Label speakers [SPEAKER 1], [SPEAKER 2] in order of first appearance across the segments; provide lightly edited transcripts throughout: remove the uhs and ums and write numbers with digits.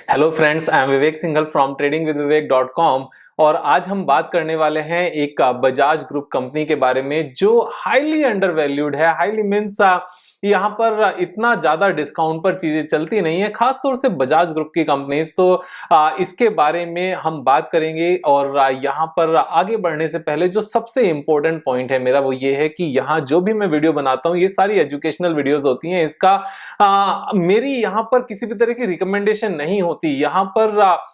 [SPEAKER 1] Hello friends, I am Vivek Singhal from tradingwithvivek.com। और आज हम बात करने वाले हैं एक बजाज ग्रुप कंपनी के बारे में जो हाईली अंडर वैल्यूड है। हाईली मींस यहाँ पर इतना ज्यादा डिस्काउंट पर चीजें चलती नहीं है, खासतौर से बजाज ग्रुप की कंपनीज। तो इसके बारे में हम बात करेंगे। और यहाँ पर आगे बढ़ने से पहले जो सबसे इंपॉर्टेंट पॉइंट है मेरा वो ये है कि यहाँ जो भी मैं वीडियो बनाता हूँ ये सारी एजुकेशनल वीडियोस होती हैं। इसका मेरी यहाँ पर किसी भी तरह की रिकमेंडेशन नहीं होती। यहाँ पर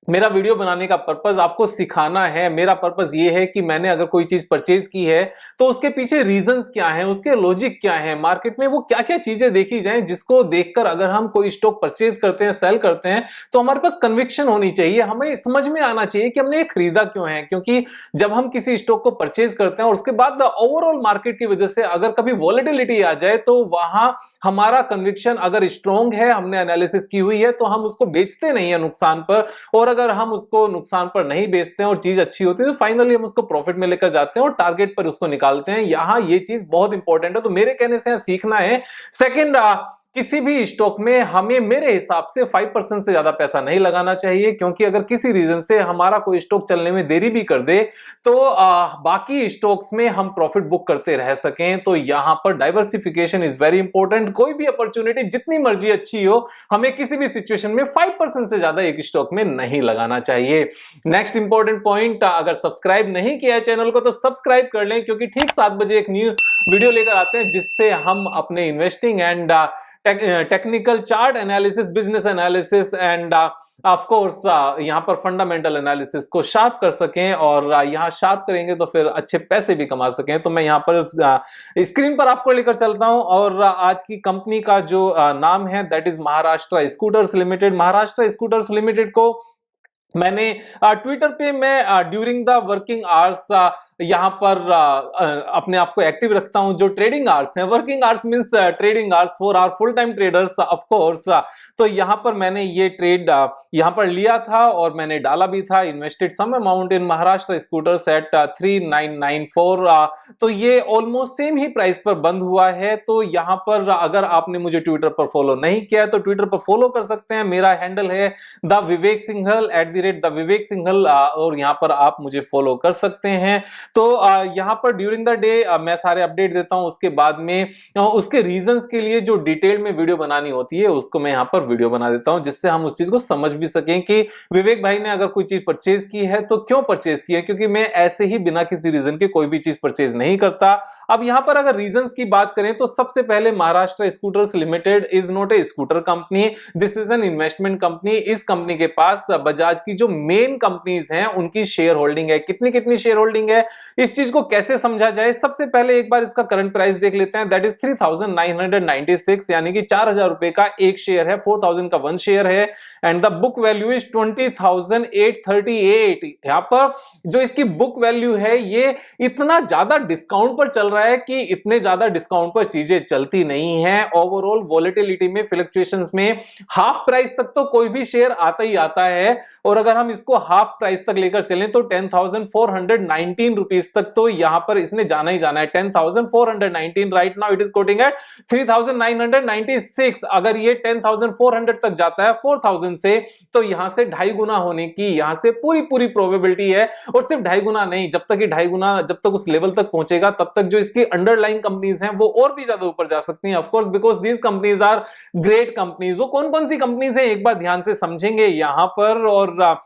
[SPEAKER 1] मेरा वीडियो बनाने का पर्पस आपको सिखाना है। मेरा पर्पस ये है कि मैंने अगर कोई चीज परचेज की है तो उसके पीछे रीजंस क्या हैं, उसके लॉजिक क्या है, मार्केट में वो क्या क्या चीजें देखी जाएं जिसको देखकर अगर हम कोई स्टॉक परचेज करते हैं, सेल करते हैं, तो हमारे पास कन्विक्शन होनी चाहिए। हमें समझ में आना चाहिए कि हमने ये खरीदा क्यों है। क्योंकि जब हम किसी स्टॉक को परचेज करते हैं और उसके बाद ओवरऑल मार्केट की वजह से अगर कभी वॉलेटिलिटी आ जाए तो वहां हमारा कन्विक्शन अगर स्ट्रॉन्ग है, हमने एनालिसिस की हुई है, तो हम उसको बेचते नहीं है नुकसान पर। और अगर हम उसको नुकसान पर नहीं बेचते हैं और चीज अच्छी होती है तो फाइनली हम उसको प्रॉफिट में लेकर जाते हैं और टारगेट पर उसको निकालते हैं। यहां ये चीज बहुत इंपॉर्टेंट है, तो मेरे कहने से सीखना है। सेकंड, किसी भी स्टॉक में हमें मेरे हिसाब से 5% से ज्यादा पैसा नहीं लगाना चाहिए। क्योंकि अगर किसी रीजन से हमारा कोई स्टॉक चलने में देरी भी कर दे तो बाकी स्टॉक्स में हम प्रॉफिट बुक करते रह सकें। तो यहां पर डाइवर्सिफिकेशन इज वेरी इंपॉर्टेंट। कोई भी अपॉर्चुनिटी जितनी मर्जी अच्छी हो, हमें किसी भी सिचुएशन में 5% से ज्यादा एक स्टॉक में नहीं लगाना चाहिए। नेक्स्ट इंपॉर्टेंट पॉइंट, अगर सब्सक्राइब नहीं किया है चैनल को तो सब्सक्राइब कर लें, क्योंकि ठीक 7 बजे एक न्यू वीडियो लेकर आते हैं जिससे हम अपने investing and technical chart analysis, business analysis end of course यहां पर फंडामेंटल एनालिसिस को शार्प कर सकें। और यहां शार्प करेंगे तो फिर अच्छे पैसे भी कमा सकें। तो मैं यहां पर स्क्रीन पर आपको लेकर चलता हूं। और आज की कंपनी का जो नाम है that is Maharashtra scooters limited. Maharashtra scooters limited को मैंने ट्विटर पे मैं ड्यूरिंग द वर्किंग आवर्स यहां पर अपने आप को एक्टिव रखता हूं। जो ट्रेडिंग आवर्स हैं, working hours means trading hours for our full time traders of course. तो यहां पर मैंने ये ट्रेड यहां पर लिया था और मैंने डाला भी था, invested some amount in Maharashtra scooters at 3994। तो ये ऑलमोस्ट सेम ही प्राइस पर बंद हुआ है। तो यहां पर अगर आपने मुझे ट्विटर पर फॉलो नहीं किया है तो ट्विटर पर फॉलो कर सकते हैं। मेरा हैंडल है द विवेक सिंघल @द विवेक सिंघल, और यहां पर आप मुझे फॉलो कर सकते हैं। तो यहां पर ड्यूरिंग द डे मैं सारे अपडेट देता हूं। उसके बाद में उसके रीजंस के लिए जो डिटेल में वीडियो बनानी होती है उसको मैं यहां पर वीडियो बना देता हूं, जिससे हम उस चीज को समझ भी सकें कि विवेक भाई ने अगर कोई चीज परचेज की है तो क्यों परचेज की है। क्योंकि मैं ऐसे ही बिना किसी रीजन के कोई भी चीज परचेज नहीं करता। अब यहां पर अगर रीजंस की बात करें तो सबसे पहले Maharashtra scooters limited is not a scooter company, this is an investment company. इस कंपनी के पास बजाज की जो मेन कंपनीज हैं उनकी शेयर होल्डिंग है। कितनी कितनी शेयर होल्डिंग है, इस चीज को कैसे समझा जाए। सबसे पहले एक बार इसका करंट प्राइस देख लेते हैं, दैट इज 3996, यानी कि 4000 रुपए का एक शेयर है, 4000 का वन शेयर है। And the book value is 20,838। यहां पर जो इसकी बुक वैल्यू है ये इतना ज्यादा डिस्काउंट पर चल रहा है कि इतने ज्यादा डिस्काउंट पर चीजें चलती नहीं है। ओवरऑल वॉलेटिलिटी में, फ्लक्चुएशंस में हाफ प्राइस तक तो कोई भी शेयर आता ही आता है। और अगर हम इसको हाफ प्राइस तक लेकर चलें तो 10,419 रुपीस तक तो यहां पर इसने जाना ही जाना है। 10,419, right now it is quoting at 3,996। अगर ये 10,400 तक जाता है 4,000 से तो यहां से 2.5 गुना होने की यहां से पूरी पूरी प्रोबेबिलिटी है। और सिर्फ 2.5 गुना नहीं, जब तक ये 2.5 गुना जब तक उस लेवल तक पहुंचेगा तब तक जो इसकी अंडरलाइन कंपनीज हैं वो और भी ज्यादा ऊपर जा सकती हैं। Of course because these companies are great companies. वो कौन कौन सी कंपनीज हैं एक बार ध्यान से समझेंगे यहां पर। और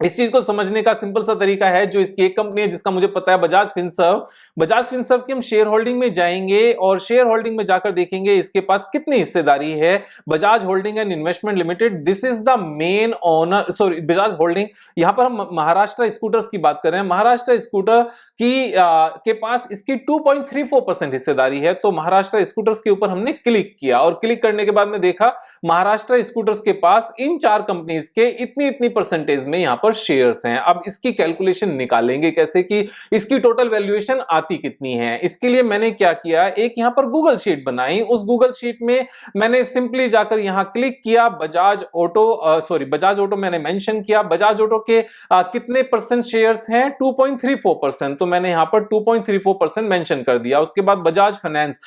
[SPEAKER 1] इस चीज को समझने का सिंपल सा तरीका है, जो इसकी एक कंपनी है जिसका मुझे पता है, बजाज फिनसर्व। बजाज फिनसर्व की हम शेयर होल्डिंग में जाएंगे और शेयर होल्डिंग में जाकर देखेंगे इसके पास कितनी हिस्सेदारी है। Bajaj holding and investment limited, this is the main owner, sorry Bajaj holding. यहां पर हम महाराष्ट्र स्कूटर्स की बात कर रहे हैं। महाराष्ट्र स्कूटर की के पास इसकी 2.34% हिस्सेदारी है। तो महाराष्ट्र स्कूटर्स के ऊपर हमने क्लिक किया और क्लिक करने के बाद में देखा महाराष्ट्र स्कूटर्स के पास इन 4 कंपनीज के इतनी इतनी परसेंटेज में यहां पर पर शेयर्स हैं। अब इसकी कैलकुलेशन निकालेंगे कैसे कि इसकी टोटल वैल्यूएशन आती कितनी है। इसके लिए मैंने क्या किया, एक यहां पर गूगल शीट बनाई। उस गूगल शीट में मैंने सिंपली जाकर यहां क्लिक किया, बजाज ऑटो मैंने मेंशन किया। बजाज ऑटो के कितने परसेंट शेयर्स हैं, 2.34%, तो मैंने यहां पर 2.34% मेंशन कर दिया। उसके बाद बजाज फाइनेंस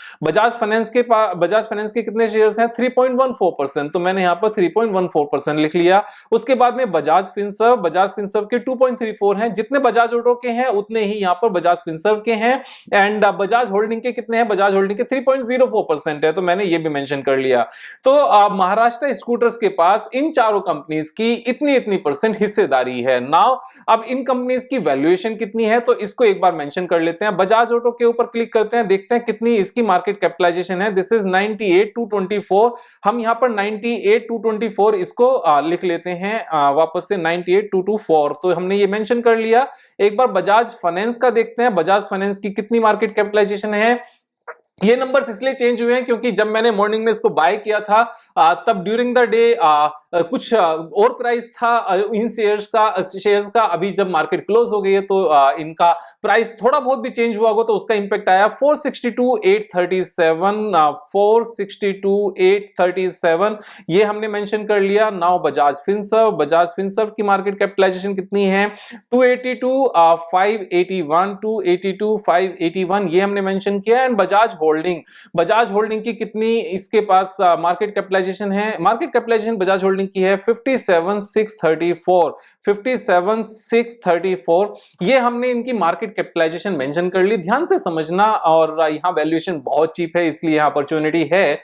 [SPEAKER 1] के कितने शेयर्स हैं, 3.14%, तो मैंने यहां पर 3.14% लिख लिया। उसके बाद में बजाज फिनसर्व के 2.34 हैं, जितने बजाज ऑटो के हैं उतने ही यहां पर बजाज फिनसर्व के हैं। एंड बजाज होल्डिंग के कितने हैं, बजाज होल्डिंग के 3.04% है, तो मैंने ये भी मेंशन कर लिया। तो महाराष्ट्र स्कूटर्स के पास इन चारों कंपनीज की इतनी इतनी परसेंट हिस्सेदारी है। नाउ अब इन कंपनीज की वैल्यूएशन कितनी है, तो इसको एक बार मेंशन कर लेते हैं। बजाज ऑटो के ऊपर क्लिक करते हैं, देखते हैं कितनी इसकी मार्केट कैपिटलाइजेशन है। This is 98,224। हम यहां पर 98,224 इसको लिख लेते हैं वापस से 98,224, तो हमने ये मेंशन कर लिया। एक बार बजाज फाइनेंस का देखते हैं, बजाज फाइनेंस की कितनी मार्केट कैपिटलाइजेशन है। ये नंबर्स इसलिए चेंज हुए हैं क्योंकि जब मैंने मॉर्निंग में इसको बाय किया था तब ड्यूरिंग द डे कुछ और प्राइस था इन शेयर्स का। अभी जब मार्केट क्लोज हो गई है तो इनका प्राइस थोड़ा बहुत भी चेंज हुआ होगा, तो उसका इंपैक्ट आया 462,837 ये हमने मेंशन कर लिया। नाउ बजाज फिनसर्व की मार्केट कैपिटलाइजेशन कितनी है, 282,581 ये हमने मेंशन किया। एंड बजाज होल्डिंग की कितनी इसके पास मार्केट कैपिटलाइजेशन है, मार्केट कैपिटलाइजेशन बजाज होल्डिंग की है 57,634 ये हमने इनकी मार्केट कैपिटलाइजेशन मेंशन कर ली। ध्यान से समझना, और यहां वैल्यूएशन बहुत चीप है इसलिए यहां अपॉर्चुनिटी है।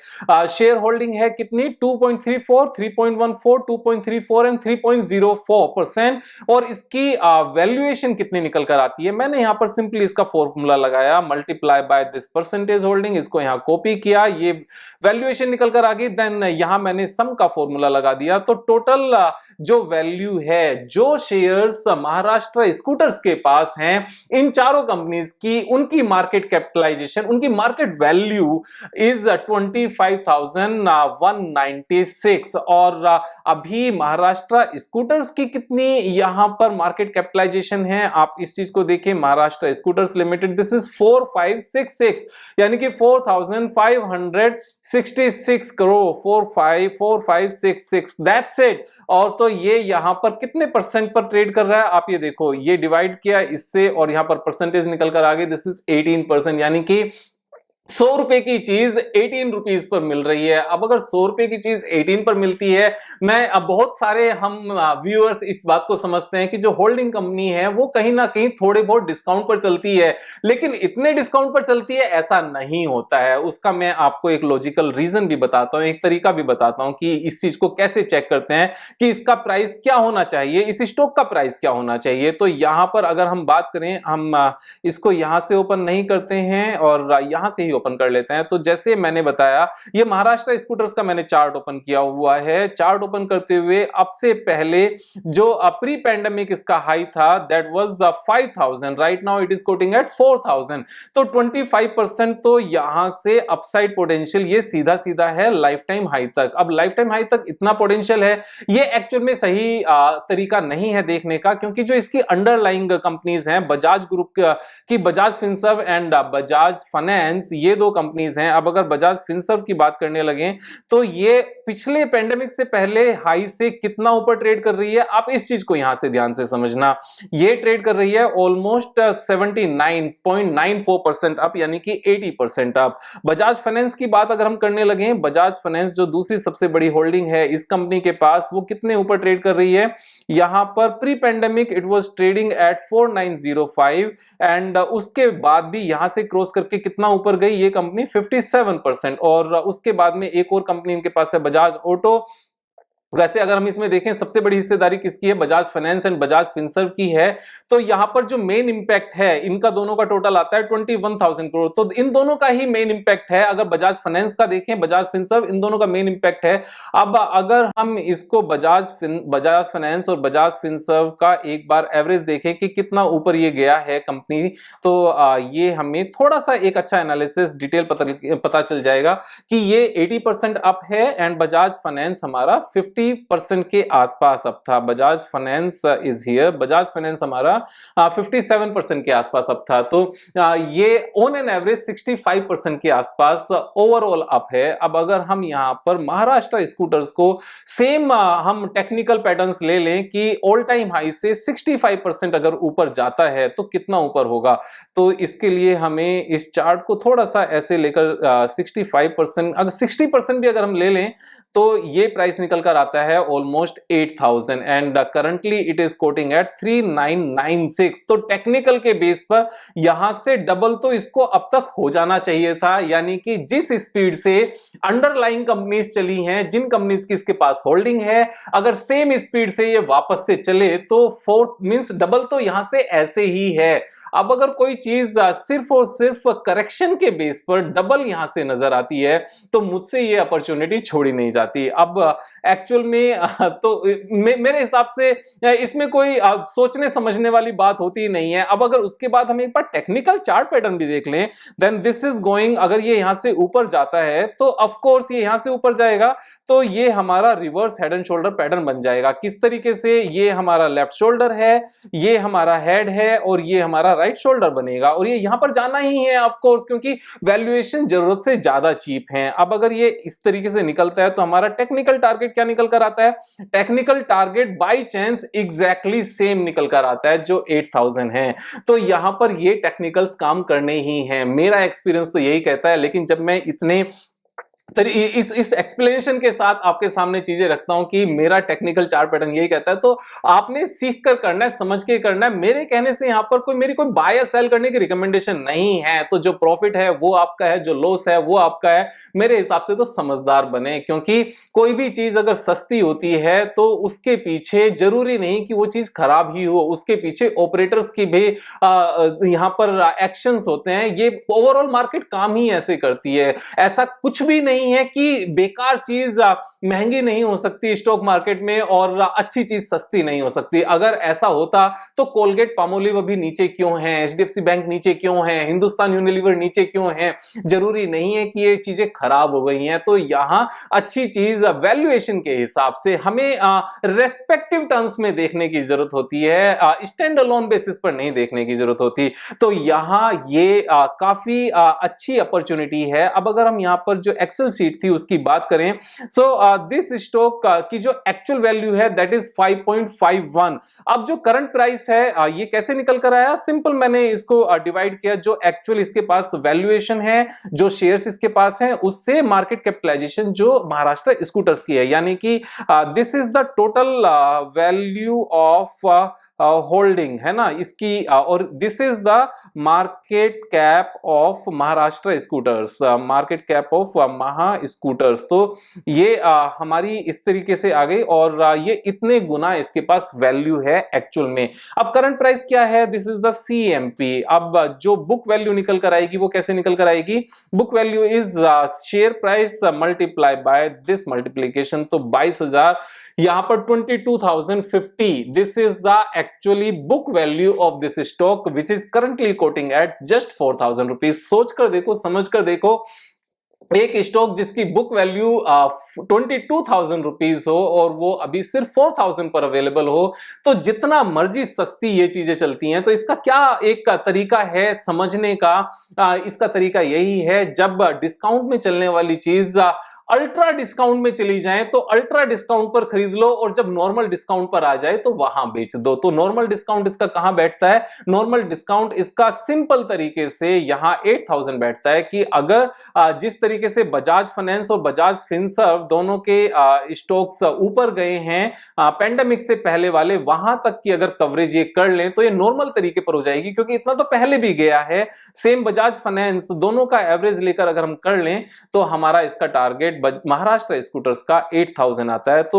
[SPEAKER 1] शेयर होल्डिंग है कितनी, 2.34, 3.14, 2.34 एंड 3.04%, और इसकी वैल्यूएशन कितनी निकल कर आती है। मैंने यहां पर सिंपली इसका फॉर्मूला लगाया, multiply by this percentage holding, इसको यहां कॉपी किया, ये वैल्यूएशन निकल कर आ गई। देन यहां मैंने सम का फॉर्मूला लगा दिया, तो टोटल जो वैल्यू है, जो शेयर्स महाराष्ट्र स्कूटर्स के पास हैं इन चारों कंपनीज की, उनकी मार्केट कैपिटलाइजेशन, उनकी मार्केट वैल्यू इज 25,196। और अभी महाराष्ट्र स्कूटर्स की कितनी यहां पर मार्केट कैपिटलाइजेशन है, आप इस चीज को देखिए। Maharashtra scooters limited, this is 4566, यानी कि 4,566 करोड़, 4566, दैट्स इट। और तो ये यहां पर कितने परसेंट पर ट्रेड कर रहा है, आप ये देखो, ये डिवाइड किया इससे और यहां पर परसेंटेज निकल कर आ गई, दिस इज 18%, यानी कि 100 रुपए की चीज 18 रुपीज पर मिल रही है। अब अगर 100 रुपए की चीज 18 पर मिलती है, मैं अब बहुत सारे हम व्यूअर्स इस बात को समझते हैं कि जो होल्डिंग कंपनी है वो कहीं ना कहीं थोड़े बहुत डिस्काउंट पर चलती है, लेकिन इतने डिस्काउंट पर चलती है ऐसा नहीं होता है। उसका मैं आपको एक लॉजिकल रीजन भी बताता हूं, एक तरीका भी बताता हूं कि इस चीज को कैसे चेक करते हैं कि इसका प्राइस क्या होना चाहिए, इस स्टॉक का प्राइस क्या होना चाहिए। तो यहां पर अगर हम बात करें, हम इसको यहां से ओपन नहीं करते हैं और यहां से ही ओपन कर लेते हैं। तो जैसे मैंने बताया, ये महाराष्ट्र स्कूटर्स का मैंने चार्ट ओपन किया हुआ है। चार्ट ओपन करते हुए अब से पहले जो प्री पैंडेमिक इसका हाई था that was 5,000, right now it is quoting at 4,000, तो 25% तो यहां से अपसाइड पोटेंशियल ये सीधा सीधा है लाइफ टाइम हाई तक। अब लाइफ टाइम हाई तक इतना पोटेंशियल है, ये एक्चुअल में सही तरीका नहीं है देखने का, क्योंकि जो इसकी अंडरलाइंग कंपनीज हैं बजाज ग्रुप की, Bajaj Finserv and Bajaj finance, ये दो कंपनीज हैं। अब अगर बजाज फिनसर्व की बात करने लगे तो ये पिछले पेंडेमिक से पहले हाई से कितना ऊपर ट्रेड कर रही है, आप इस चीज को यहां से ध्यान से समझना। ये ट्रेड कर रही है ऑलमोस्ट 79.94% अप, यानी कि 80% अप। बजाज फाइनेंस की बात अगर हम करने लगे, बजाज फाइनेंस जो दूसरी सबसे बड़ी होल्डिंग है इस कंपनी के पास, वो कितने ऊपर ट्रेड कर रही है, यहां पर pre pandemic it was trading at 4905 and उसके बाद भी यहां से क्रॉस करके कितना ऊपर गई ये कंपनी, 57%। और उसके बाद में एक और कंपनी इनके पास है बजाज ऑटो। वैसे अगर हम इसमें देखें सबसे बड़ी हिस्सेदारी किसकी है, Bajaj finance and Bajaj Finserv की है। तो यहां पर जो मेन इंपैक्ट है इनका दोनों का टोटल आता है 21,000 करोड़, तो इन दोनों का ही मेन इंपैक्ट है। अगर बजाज फाइनेंस का देखें, बजाज फिनसर्व, इन दोनों का मेन इंपैक्ट है। अब अगर हम इसको बजाज फाइनेंस और बजाज फिनसर्व का एक बार एवरेज देखें कि कितना ऊपर ये गया है कंपनी, तो ये हमें थोड़ा सा एक अच्छा एनालिसिस डिटेल पता चल जाएगा कि ये 80% अप है एंड बजाज फाइनेंस हमारा 50 50% के आसपास अब था। Bajaj finance is here, Bajaj finance हमारा 57% के आसपास अब था। तो ये ऑन एन एवरेज 65% के आसपास ओवरऑल अप है। अब अगर हम यहां पर महाराष्ट्र स्कूटर्स को सेम हम टेक्निकल पैटर्न्स ले लें कि ऑल टाइम हाई से 65% अगर ऊपर जाता है तो कितना ऊपर होगा, तो इसके लिए हमें इस चार्ट को थोड़ा सा ऐसे लेकर 65%, अगर 60% भी अगर हम ले लें तो ये प्राइस निकल कर आता है almost 8000 and currently it is quoting at 3996। तो टेक्निकल के बेस पर यहां से डबल तो इसको अब तक हो जाना चाहिए था, यानी कि जिस स्पीड से अंडरलाइंग कंपनीज चली हैं, जिन कंपनीज की इसके पास होल्डिंग है, अगर सेम स्पीड से ये वापस से चले तो फोर्थ मींस डबल तो यहां से ऐसे ही है। अब अगर कोई चीज सिर्फ और सिर्फ करेक्शन के बेस पर डबल यहां से नजर आती है तो मुझसे ये अपॉर्चुनिटी छोड़ी नहीं जाती। अब एक्चुअल में तो मेरे हिसाब से इसमें कोई सोचने समझने वाली बात होती नहीं है। अब अगर उसके बाद हम एक बार टेक्निकल चार्ट पैटर्न भी देख लें, देन दिस इज गोइंग, अगर ये यहां से ऊपर जाता है तो ऑफ कोर्स ये यहां से ऊपर जाएगा तो ये हमारा reverse head and shoulder pattern बन जाएगा। किस तरीके से, ये हमारा लेफ्ट शोल्डर है, ये हमारा हेड है और ये हमारा राइट शोल्डर बनेगा और ये यहां पर जाना ही है ऑफ कोर्स, क्योंकि वैल्यूएशन जरूरत से ज्यादा चीप है। अब अगर ये इस तरीके से निकलता है तो हमारा टेक्निकल टारगेट क्या निकल कर आता है? Technical target by chance exactly same निकल कर आता है जो 8000 है। तो यहां पर ये टेक्निकल्स काम करने ही हैं, मेरा एक्सपीरियंस तो यही कहता है। लेकिन जब मैं इतने इस एक्सप्लेनेशन के साथ आपके सामने चीजें रखता हूं कि मेरा टेक्निकल चार्ट पैटर्न यही कहता है, तो आपने सीख कर करना है, समझ के करना है। मेरे कहने से यहां पर मेरी कोई बाय या सेल करने की रिकमेंडेशन नहीं है। तो जो प्रॉफिट है वो आपका है, जो लॉस है वो आपका है। मेरे हिसाब से तो समझदार बने, क्योंकि कोई भी चीज अगर सस्ती होती है तो उसके पीछे जरूरी नहीं कि वो चीज खराब ही हो, उसके पीछे ऑपरेटर्स की भी यहां पर एक्शंस होते हैं। ये ओवरऑल मार्केट काम ही ऐसे करती है। ऐसा कुछ भी नहीं है कि बेकार चीज महंगी नहीं हो सकती स्टॉक मार्केट में और अच्छी चीज सस्ती नहीं हो सकती। अगर ऐसा होता तो कोलगेट पामोलिव अभी नीचे क्यों है, एचडीएफसी बैंक नीचे क्यों है, हिंदुस्तान यूनिलीवर नीचे क्यों है? जरूरी नहीं है कि ये चीजें खराब हो गई हैं। तो यहां अच्छी चीज वैल्यूएशन के हिसाब से हमें रेस्पेक्टिव टर्म्स में देखने की जरूरत होती है, स्टैंड अलोन बेसिस पर नहीं देखने की जरूरत होती। तो यहां ये काफी अच्छी अपॉर्चुनिटी है। अब अगर हम यहां पर जो एक्सेल शीट थी उसकी बात करें, सो दिस स्टॉक की जो एक्चुअल वैल्यू है दैट इज 5.51। अब जो करंट प्राइस है ये कैसे निकल कर आया? सिंपल, मैंने इसको डिवाइड किया, जो एक्चुअल इसके पास वैल्यूएशन है, जो शेयर्स इसके पास हैं, उससे मार्केट कैपिटलाइजेशन जो महाराष्ट्र स्कूटर्स की है, यानी कि this is the total value of holding है ना इसकी, और this is the market cap of Maharashtra scooters, market cap of महा स्कूटर्स। तो ये हमारी इस तरीके से आ गई और ये इतने गुना इसके पास वैल्यू है एक्चुअल में। अब करंट प्राइस क्या है? This is the CMP. अब जो बुक वैल्यू निकल कर आएगी वो कैसे निकल कर आएगी? Book value is share price multiply by this multiplication, तो 22000, यहां पर 22,050। This is the actually book value of this stock which is currently quoting at just 4000 rupees. सोच कर देखो, समझ कर देखो, एक स्टॉक जिसकी बुक वैल्यू 22,000 रुपीज हो और वो अभी सिर्फ 4,000 पर अवेलेबल हो, तो जितना मर्जी सस्ती ये चीजें चलती हैं। तो इसका क्या एक तरीका है समझने का? इसका तरीका यही है, जब डिस्काउंट में चलने वाली चीज अल्ट्रा डिस्काउंट में चली जाए तो अल्ट्रा डिस्काउंट पर खरीद लो, और जब नॉर्मल डिस्काउंट पर आ जाए तो वहां बेच दो। तो नॉर्मल डिस्काउंट इसका कहां बैठता है? नॉर्मल डिस्काउंट इसका सिंपल तरीके से यहां 8000 बैठता है कि अगर जिस तरीके से बजाज फाइनेंस और बजाज फिनसर्व दोनों के स्टॉक्स ऊपर गए हैं पेंडेमिक से पहले वाले, वहां तक की अगर कवरेज ये कर लें तो ये नॉर्मल तरीके पर हो जाएगी, क्योंकि इतना तो पहले भी गया है। सेम बजाज फाइनेंस, दोनों का एवरेज लेकर अगर हम कर लें तो हमारा इसका टारगेट महाराष्ट्र स्कूटर्स का 8000 आता है। तो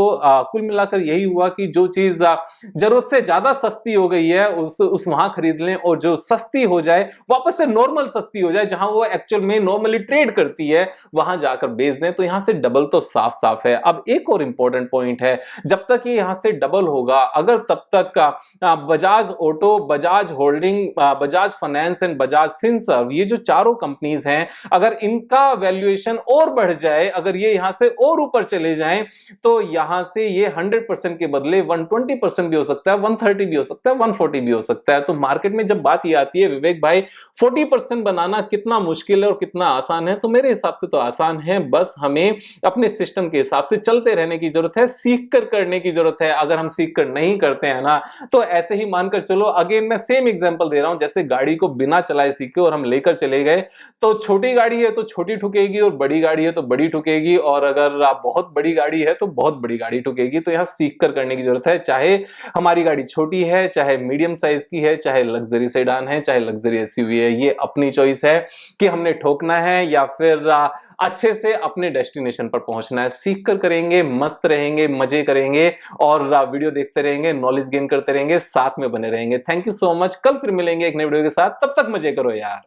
[SPEAKER 1] कुल मिलाकर यही हुआ कि जो चीज जरूरत से ज्यादा सस्ती हो गई है उस वहां खरीद लें, और जो सस्ती हो जाए वापस से नॉर्मल सस्ती हो जाए, जहां वो एक्चुअल में नॉर्मली ट्रेड करती है, वहां जाकर बेच दें। तो यहां से डबल तो साफ साफ है। अब एक और इंपॉर्टेंट पॉइंट है, जब तक ये यहां से डबल होगा, अगर तब तक Bajaj auto, Bajaj holding, Bajaj finance and Bajaj Finserv, ये जो चारों कंपनीज हैं, अगर इनका वैल्यूएशन और बढ़ जाए, अगर ये यहां से और ऊपर चले जाएं तो यहां से ये 100% के बदले 120% भी हो सकता है, 130 भी हो सकता है, 140 भी हो सकता है। तो मार्केट में जब बात ये आती है विवेक भाई 40% बनाना कितना मुश्किल है और कितना आसान है, तो मेरे हिसाब से तो आसान है। बस हमें अपने सिस्टम के हिसाब से चलते रहने की जरूरत है, सीख कर करने की जरूरत है। अगर हम सीख कर नहीं करते हैं ना तो ऐसे ही मानकर चलो, अगेन मैं सेम एग्जांपल दे रहा हूं, जैसे गाड़ी को बिना चलाए सीखे और हम लेकर चले गए तो छोटी गाड़ी है तो छोटी ठुकेगी और बड़ी गाड़ी है तो बड़ी ठुकेगी, और अगर आप बहुत बड़ी गाड़ी है तो बहुत बड़ी गाड़ी ठुकेगी। तो यहां सीख कर करने की जरूरत है, चाहे हमारी गाड़ी छोटी है, चाहे मीडियम साइज की है, चाहे लग्जरी सेडान है, चाहे लग्जरी एसयूवी है। ये अपनी चॉइस है कि हमने ठोकना है या फिर अच्छे से अपने डेस्टिनेशन पर पहुंचना है। सीख कर करेंगे, मस्त रहेंगे, मजे करेंगे और वीडियो देखते रहेंगे, नॉलेज गेन करते रहेंगे, साथ में बने रहेंगे। Thank you so much. कल फिर मिलेंगे एक नई वीडियो के साथ, तब तक मजे करो यार।